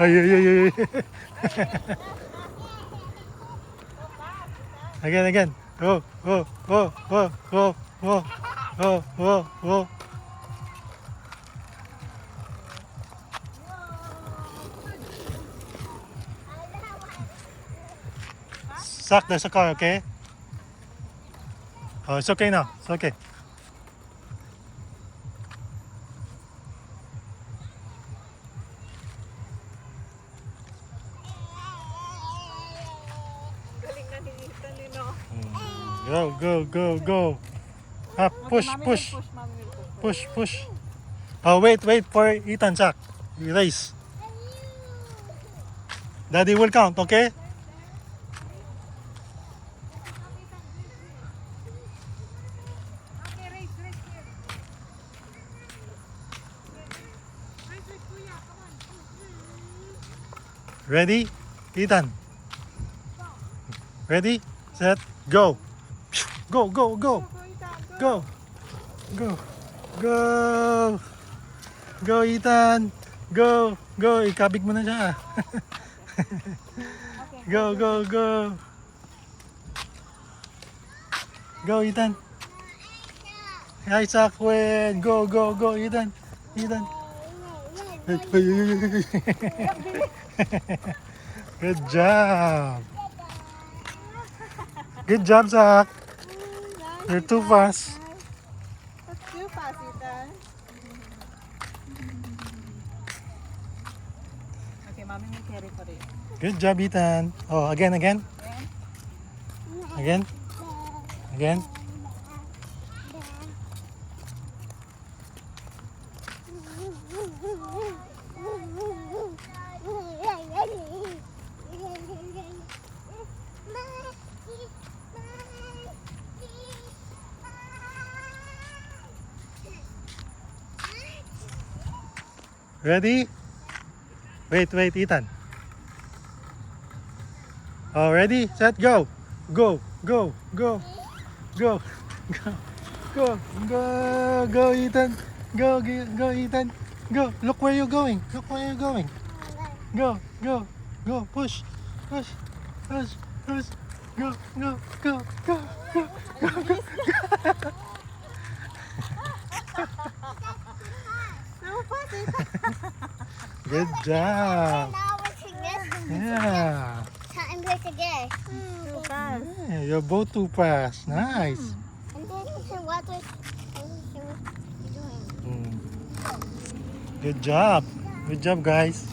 Ay, ay, ay, ay. Again, again. Go, go, go, go, go, go, go, go, go. Zach, there's a car, okay? Oh, it's okay now. It's okay. Galing na ni Ethan, no? Go, go, go, go. Up, push, Mommy will push, push, mommy will push. push, push. Oh, wait, wait for Ethan, Zach. Race. Daddy will count, okay? Okay, race here. Race with Kuya, come on. Ready? Ethan. Ready? Set, go. Go, go, go. Go, Ethan, Go. Go. Go. Go, Ethan. Go. Go. Ikabig mo na siya. Okay. Go, go, go. Go, Ethan. Isaac, win. Go, go, go, Ethan. Ethan. Good job. Good job, Zach. You're too fast. That's too fast, Ethan. Okay, mommy will carry for you. Good job, Ethan. Oh, again, again. Again. Again. Ready? Wait, wait, Ethan. Oh, ready, set, go. Go, go, go, go, go, go, go, go, Ethan. Go, go, go, Ethan. Go. Look where you're going. Look where you're going. Go, go, go. Push, push, push, push. Go, go, go, go, go, go, go. So fast, Ethan. Good job. Now we're together. Yeah. Time to today. Too fast. Yeah, you're both too fast. Nice. And then what was you doing? Good job. Good job, guys.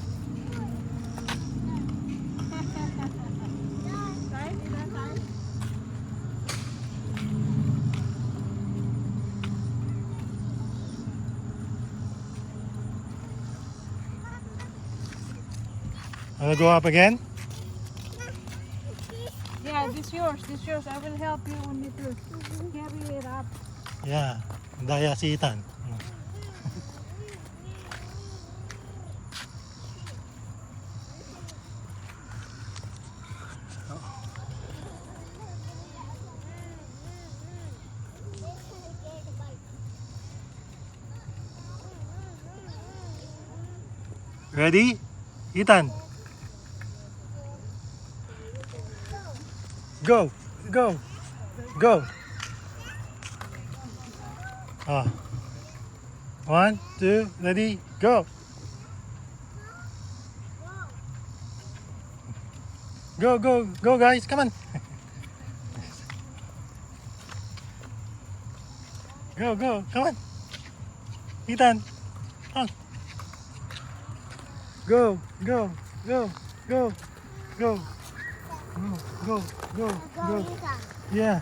Nice, Ethan, nice. Wanna go up again? Yeah, this yours, this yours. I will help you when you do. Carry it up. Yeah. Daya si Ethan. Ready? Ethan. Go. Go. Go. Ah. 1, 2, ready, go. Go, go, go, guys. Come on. Go, go. Come on. Ethan. Come on. Go, go, go, go, go. Go, go, go, go. Yeah. Yeah.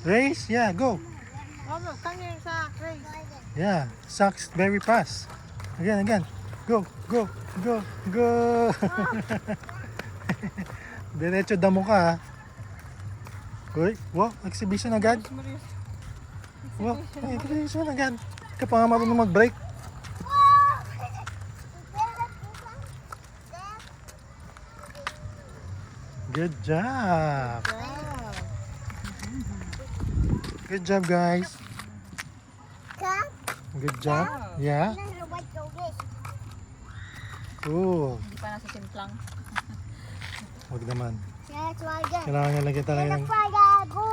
Race? Yeah, go. Mama, come here, Zach. Race. Yeah. Sucks very fast. Again, again. Go, go, go, go. Diretso damo ka ha. Uy, wow, exhibition agad. Wow, exhibition agad. Ka pa nga marunong mag-break. Good job. Wow. Good job, guys. Come. Good job. Yeah. No, no, wait, go this. Ooh. Hindi pa nasa timplang. Huwag naman. Yeah, try again. Kailangan niya lagyan talaga Let's ng... try that. Go.